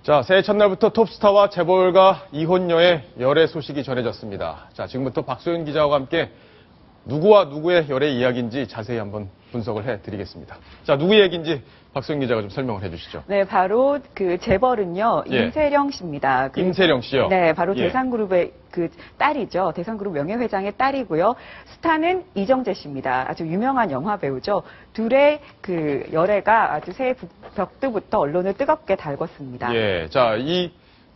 자, 새해 첫날부터 톱스타와 재벌가 이혼녀의 열애 소식이 전해졌습니다. 자, 지금부터 박소연 기자와 함께 누구와 누구의 열애 이야기인지 자세히 한번 분석을 해드리겠습니다. 자, 누구 얘기인지 박소연 기자가 좀 설명을 해주시죠. 네, 바로 그 재벌은요, 임세령 씨입니다. 임세령 씨요? 네, 바로 대상그룹의 그 딸이죠. 대상그룹 명예회장의 딸이고요. 스타는 이정재 씨입니다. 아주 유명한 영화 배우죠. 둘의 그 열애가 아주 새해 벽두부터 언론을 뜨겁게 달궜습니다. 예, 자, 이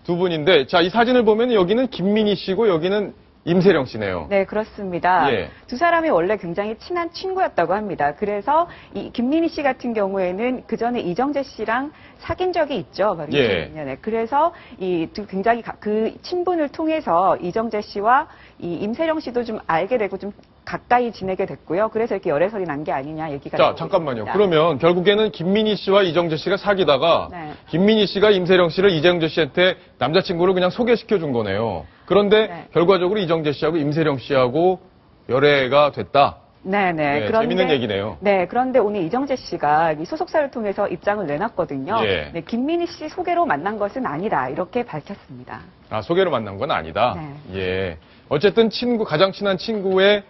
두 분인데, 자, 이 사진을 보면 여기는 김민희 씨고 여기는 임세령 씨네요. 네, 그렇습니다. 예. 두 사람이 원래 굉장히 친한 친구였다고 합니다. 그래서 이 김민희 씨 같은 경우에는 그 전에 이정재 씨랑 사귄 적이 있죠. 바로 2006년에. 그래서 이 두 굉장히 그 친분을 통해서 이정재 씨와 이 임세령 씨도 좀 알게 되고 좀 가까이 지내게 됐고요. 그래서 이렇게 열애설이 난 게 아니냐 얘기가 자, 잠깐만요. 그러면 결국에는 김민희 씨와 이정재 씨가 사귀다가 김민희 씨가 임세령 씨를 이정재 씨한테 남자친구를 그냥 소개시켜 준 거네요. 그런데 결과적으로 이정재 씨하고 임세령 씨하고 열애가 됐다. 네네. 그런데, 재밌는 얘기네요. 네, 그런데 오늘 이정재 씨가 이 소속사를 통해서 입장을 내놨거든요. 네, 김민희 씨 소개로 만난 것은 아니다. 이렇게 밝혔습니다. 아, 소개로 만난 건 아니다. 네. 예. 어쨌든 가장 친한 친구의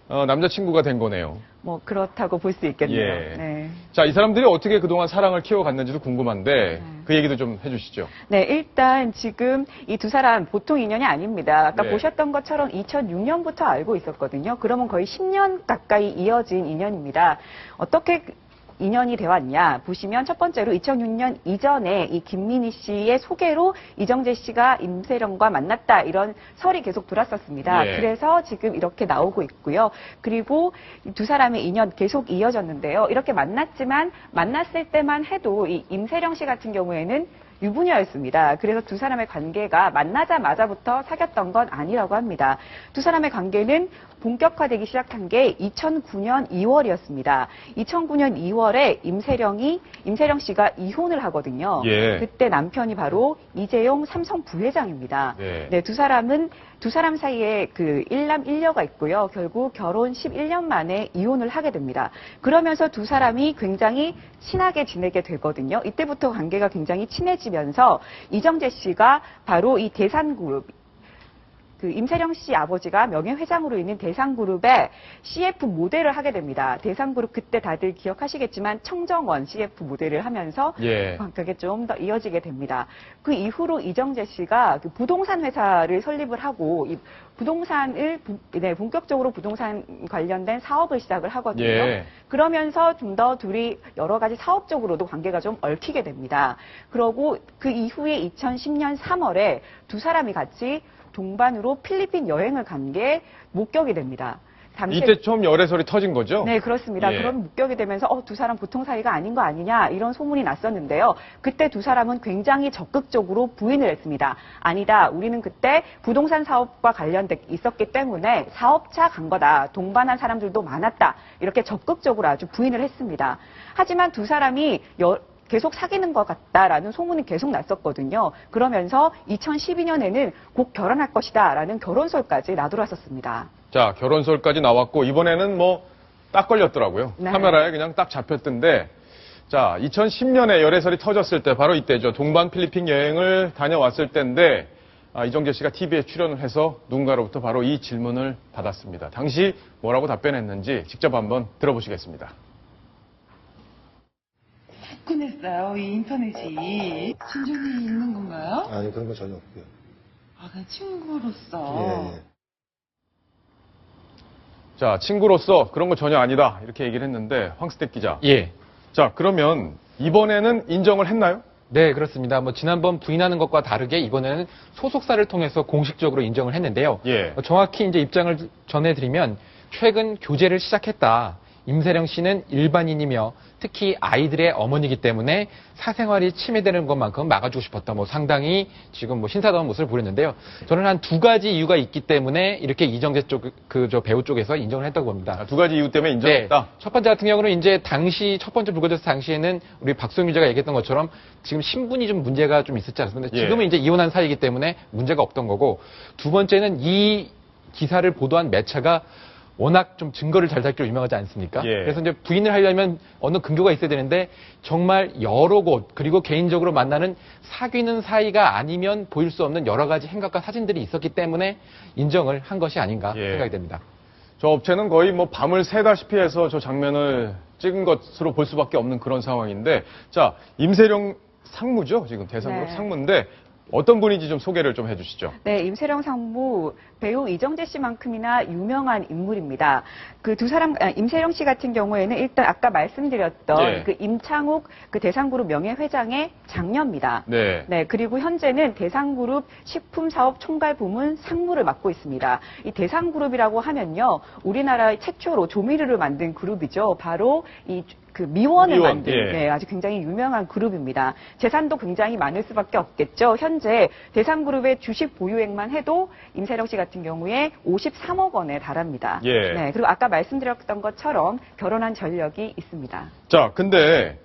남자친구가 된 거네요. 뭐 그렇다고 볼 수 있겠네요. 예. 네. 자, 이 사람들이 어떻게 그동안 사랑을 키워갔는지도 궁금한데 그 얘기도 좀 해주시죠. 네, 일단 지금 이 두 사람 보통 인연이 아닙니다. 아까 보셨던 것처럼 2006년부터 알고 있었거든요. 그러면 거의 10년 가까이 이어진 인연입니다. 어떻게 인연이 되었냐 보시면 첫 번째로 2006년 이전에 이 김민희 씨의 소개로 이정재 씨가 임세령과 만났다 이런 설이 계속 돌았었습니다. 그래서 지금 이렇게 나오고 있고요. 그리고 두 사람의 인연 계속 이어졌는데요. 이렇게 만났지만 만났을 때만 해도 이 임세령 씨 같은 경우에는 유부녀였습니다. 그래서 두 사람의 관계가 만나자마자부터 사귀었던 건 아니라고 합니다. 두 사람의 관계는 본격화되기 시작한 게 2009년 2월이었습니다. 2009년 2월에 임세령 씨가 이혼을 하거든요. 그때 남편이 바로 이재용 삼성 부회장입니다. 네, 두 사람 사이에 그 일남 일녀가 있고요. 결국 결혼 11년 만에 이혼을 하게 됩니다. 그러면서 두 사람이 굉장히 친하게 지내게 되거든요. 이때부터 관계가 굉장히 친해지면서 이정재 씨가 바로 이 대산그룹 그 임세령 씨 아버지가 명예회장으로 있는 대상그룹의 CF 모델을 하게 됩니다. 대상그룹 그때 다들 기억하시겠지만 청정원 CF 모델을 하면서 관계가 좀 더 이어지게 됩니다. 그 이후로 이정재 씨가 그 부동산 회사를 설립을 하고 이 부동산을 본격적으로 부동산 관련된 사업을 시작을 하거든요. 그러면서 좀 더 둘이 여러 가지 사업적으로도 관계가 좀 얽히게 됩니다. 그러고 그 이후에 2010년 3월에 두 사람이 같이 동반으로 필리핀 여행을 간 게 목격이 됩니다. 이때 처음 열애설이 터진 거죠? 네, 그렇습니다. 그럼 목격이 되면서 두 사람 보통 사이가 아닌 거 아니냐 이런 소문이 났었는데요. 그때 두 사람은 굉장히 적극적으로 부인을 했습니다. 아니다. 우리는 그때 부동산 사업과 관련돼 있었기 때문에 사업차 간 거다. 동반한 사람들도 많았다. 이렇게 적극적으로 아주 부인을 했습니다. 하지만 두 사람이 계속 사귀는 것 같다라는 소문이 계속 났었거든요. 그러면서 2012년에는 곧 결혼할 것이다 라는 결혼설까지 나돌았었습니다. 자, 결혼설까지 나왔고 이번에는 뭐 딱 걸렸더라고요. 카메라에 그냥 딱 잡혔던데 자, 2010년에 열애설이 터졌을 때 바로 이때죠. 동반 필리핀 여행을 다녀왔을 때인데 이정재 씨가 TV에 출연을 해서 누군가로부터 바로 이 질문을 받았습니다. 당시 뭐라고 답변했는지 직접 한번 들어보시겠습니다. 했어요. 이 인터넷이 진전이 있는 건가요? 아니 그런 거 전혀 없고요. 아, 그냥 친구로서. 자, 친구로서 그런 거 전혀 아니다 이렇게 얘기를 했는데 황스택 기자. 자, 그러면 이번에는 인정을 했나요? 네, 그렇습니다. 뭐 지난번 부인하는 것과 다르게 이번에는 소속사를 통해서 공식적으로 인정을 했는데요. 정확히 이제 입장을 전해드리면 최근 교제를 시작했다. 임세령 씨는 일반인이며 특히 아이들의 어머니이기 때문에 사생활이 침해되는 것만큼 막아주고 싶었다. 뭐 상당히 지금 뭐 신사다운 모습을 보였는데요. 저는 한 두 가지 이유가 있기 때문에 이렇게 이정재 배우 쪽에서 인정을 했다고 봅니다. 두 가지 이유 때문에 인정했다? 첫 번째 같은 경우는 이제 첫 번째 불거졌을 당시에는 우리 박소영 기자가 얘기했던 것처럼 지금 신분이 좀 문제가 좀 있었지 않습니까? 지금은 이제 이혼한 사이이기 때문에 문제가 없던 거고 두 번째는 이 기사를 보도한 매체가 워낙 좀 증거를 잘 잡기로 유명하지 않습니까? 예. 그래서 이제 부인을 하려면 어느 근거가 있어야 되는데 정말 여러 곳 그리고 개인적으로 만나는 사귀는 사이가 아니면 보일 수 없는 여러 가지 행각과 사진들이 있었기 때문에 인정을 한 것이 아닌가 예. 생각이 됩니다. 저 업체는 거의 뭐 밤을 새다시피 해서 저 장면을 찍은 것으로 볼 수밖에 없는 그런 상황인데, 자, 임세령 상무죠? 지금 대상그룹 네. 상무인데 어떤 분인지 좀 소개를 좀 해주시죠. 네, 임세령 상무 배우 이정재 씨만큼이나 유명한 인물입니다. 그 두 사람, 임세령 씨 같은 경우에는 일단 아까 말씀드렸던 예. 그 임창욱 그 대상그룹 명예회장의 장녀입니다. 네. 네, 그리고 현재는 대상그룹 식품사업 총괄 부문 상무를 맡고 있습니다. 이 대상그룹이라고 하면요, 우리나라 최초로 조미료를 만든 그룹이죠. 바로 이 그 미원을 미원, 만든 예. 네, 아주 굉장히 유명한 그룹입니다. 재산도 굉장히 많을 수밖에 없겠죠. 현재 대상그룹의 주식 보유액만 해도 임세령 씨 같은 경우에 53억 원에 달합니다. 예. 네, 그리고 아까 말씀드렸던 것처럼 결혼한 전력이 있습니다. 자, 근데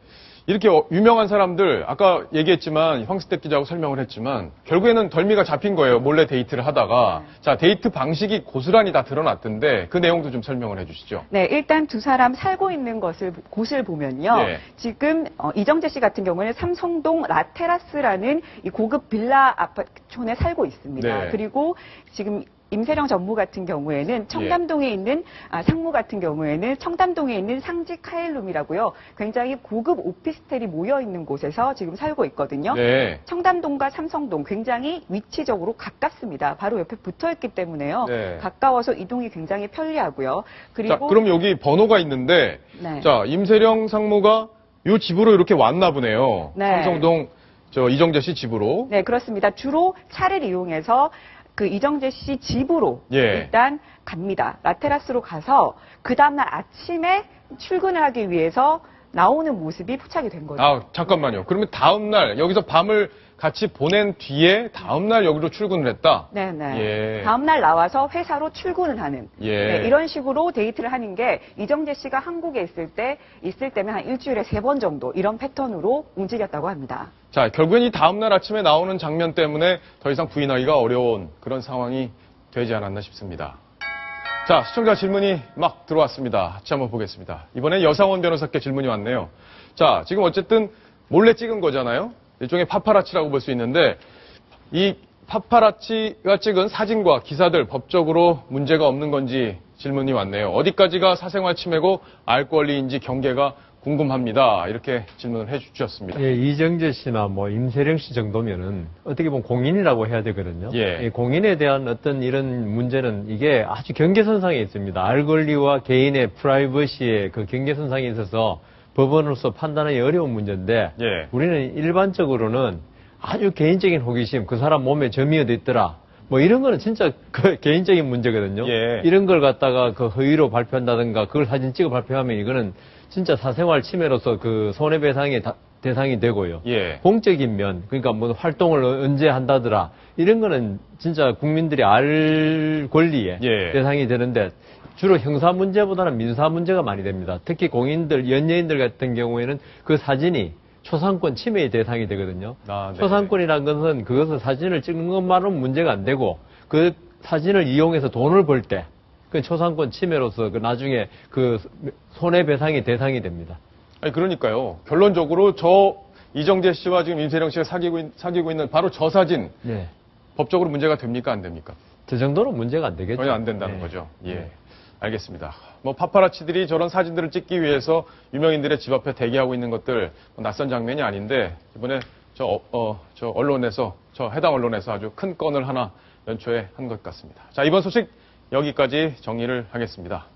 이렇게 유명한 사람들, 아까 얘기했지만, 황스택 기자하고 설명을 했지만, 결국에는 덜미가 잡힌 거예요. 몰래 데이트를 하다가. 자, 데이트 방식이 고스란히 다 드러났던데, 그 내용도 좀 설명을 해주시죠. 네, 일단 두 사람 살고 있는 곳을 보면요. 예. 지금 이정재 씨 같은 경우는 삼성동 라테라스라는 이 고급 빌라 아파트촌에 살고 있습니다. 네. 그리고 지금 임세령 전무 같은 경우에는 청담동에 있는 상무 같은 경우에는 청담동에 있는 상지 카일룸이라고요. 굉장히 고급 오피스텔이 모여 있는 곳에서 지금 살고 있거든요. 네. 청담동과 삼성동 굉장히 위치적으로 가깝습니다. 바로 옆에 붙어 있기 때문에요. 네. 가까워서 이동이 굉장히 편리하고요. 그리고 자, 그럼 여기 번호가 있는데, 네. 자, 임세령 상무가 요 집으로 이렇게 왔나 보네요. 네. 삼성동 이정재 씨 집으로. 네, 그렇습니다. 주로 차를 이용해서 그 이정재 씨 집으로 예. 일단 갑니다. 라테라스로 가서 그 다음날 아침에 출근을 하기 위해서 나오는 모습이 포착이 된 거죠. 아, 잠깐만요. 그러면 다음날, 여기서 밤을 같이 보낸 뒤에 다음날 여기로 출근을 했다? 네네. 예. 다음날 나와서 회사로 출근을 하는. 예. 네, 이런 식으로 데이트를 하는 게 이정재 씨가 한국에 있을 때면 한 일주일에 3번 정도 이런 패턴으로 움직였다고 합니다. 자, 결국엔 이 다음날 아침에 나오는 장면 때문에 더 이상 부인하기가 어려운 그런 상황이 되지 않았나 싶습니다. 자, 시청자 질문이 막 들어왔습니다. 같이 한번 보겠습니다. 이번엔 여상원 변호사께 질문이 왔네요. 자, 지금 어쨌든 몰래 찍은 거잖아요. 일종의 파파라치라고 볼 수 있는데, 이 파파라치가 찍은 사진과 기사들 법적으로 문제가 없는 건지 질문이 왔네요. 어디까지가 사생활 침해고 알 권리인지 경계가 궁금합니다. 이렇게 질문을 해주셨습니다. 예, 이정재 씨나 뭐 임세령 씨 정도면은 어떻게 보면 공인이라고 해야 되거든요. 예. 공인에 대한 어떤 이런 문제는 이게 아주 경계선상에 있습니다. 알 권리와 개인의 프라이버시의 그 경계선상에 있어서 법원으로서 판단하기 어려운 문제인데 예. 우리는 일반적으로는 아주 개인적인 호기심, 그 사람 몸에 점이 어디 있더라. 뭐 이런 거는 진짜 그 개인적인 문제거든요. 예. 이런 걸 갖다가 그 허위로 발표한다든가 그걸 사진 찍어 발표하면 이거는 진짜 사생활 침해로서 그 손해배상의 대상이 되고요. 예. 공적인 면, 그러니까 뭐 활동을 언제 한다더라. 이런 거는 진짜 국민들이 알 권리의 예. 대상이 되는데 주로 형사 문제보다는 민사 문제가 많이 됩니다. 특히 공인들, 연예인들 같은 경우에는 그 사진이 초상권 침해의 대상이 되거든요. 아, 네. 초상권이라는 것은 그것은 사진을 찍는 것만으로는 문제가 안 되고 그 사진을 이용해서 돈을 벌 때 그 초상권 침해로서 그 나중에 그 손해배상의 대상이 됩니다. 아니, 그러니까요. 결론적으로 이정재 씨와 지금 임세령 씨가 사귀고 있는 바로 저 사진, 네. 법적으로 문제가 됩니까? 안 됩니까? 저 정도는 문제가 안 되겠죠. 전혀 안 된다는 네. 거죠. 예. 네. 알겠습니다. 뭐 파파라치들이 저런 사진들을 찍기 위해서 유명인들의 집 앞에 대기하고 있는 것들 뭐 낯선 장면이 아닌데 이번에 저 언론에서 해당 언론에서 아주 큰 건을 하나 연초에 한 것 같습니다. 자, 이번 소식 여기까지 정리를 하겠습니다.